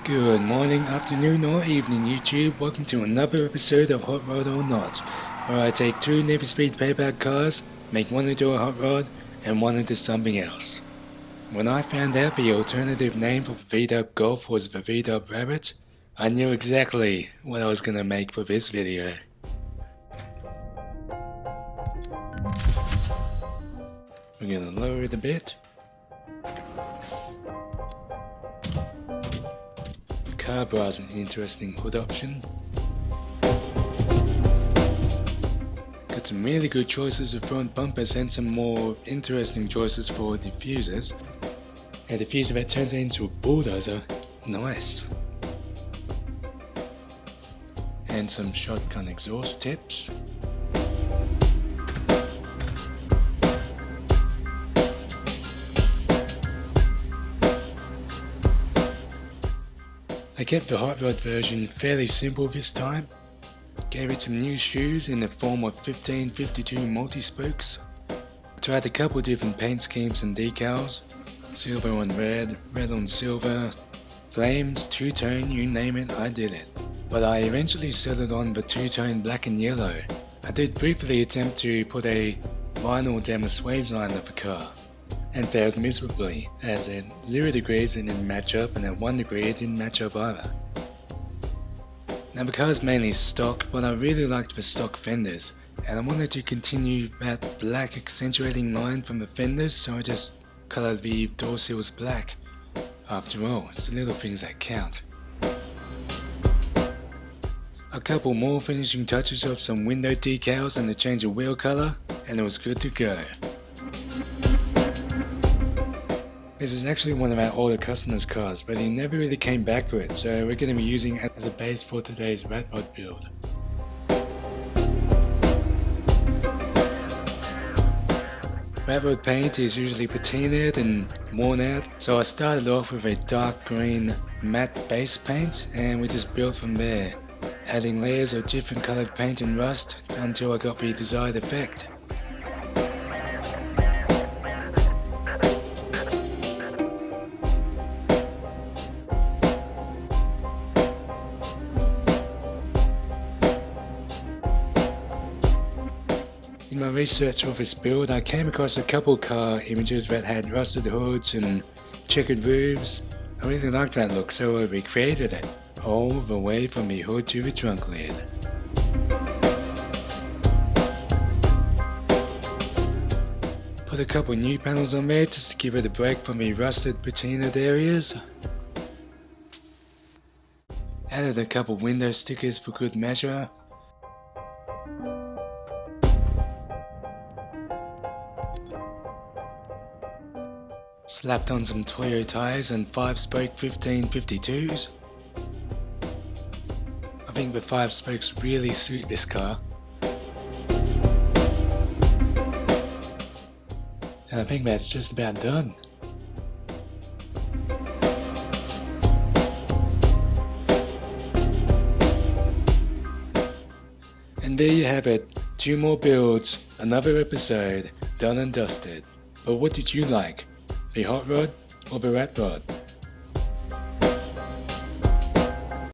Good morning, afternoon or evening YouTube, welcome to another episode of Hot Rod or Not, where I take two Navy Speed payback cars, make one into a hot rod, and one into something else. When I found out the alternative name for the V-Dub Golf was the V-Dub Rabbit, I knew exactly what I was going to make for this video. We're going to lower it a bit. Car bar is an interesting hood option. Got some really good choices of front bumpers and some more interesting choices for diffusers. A diffuser that turns into a bulldozer, nice. And some shotgun exhaust tips. I kept the hot rod version fairly simple this time. Gave it some new shoes in the form of 1552 multi-spokes. Tried a couple different paint schemes and decals. Silver on red, red on silver, flames, two-tone, you name it, I did it. But I eventually settled on the two-tone black and yellow. I did briefly attempt to put a vinyl down the swage line of the car, and failed miserably, as at 0 degrees it didn't match up and at 1 degree it didn't match up either. Now the car is mainly stock, but I really liked the stock fenders, and I wanted to continue that black accentuating line from the fenders, so I just coloured the door sills black. After all, it's the little things that count. A couple more finishing touches of some window decals and a change of wheel colour, and it was good to go. This is actually one of our older customers' cars, but he never really came back for it, so we're going to be using it as a base for today's rat rod build. Rat rod paint is usually patinaed and worn out, so I started off with a dark green matte base paint, and we just built from there, adding layers of different coloured paint and rust until I got the desired effect. In my research for this build, I came across a couple car images that had rusted hoods and checkered roofs. I really liked that look, so I recreated it, all the way from the hood to the trunk lid. Put a couple new panels on there just to give it a break from the rusted patinaed areas. Added a couple window stickers for good measure. Slapped on some Toyo tyres and 5-spoke 1552s. I think the 5 spokes really suit this car. And I think that's just about done. And there you have it, 2 more builds, another episode, done and dusted. But what did you like? The hot rod or the rat rod?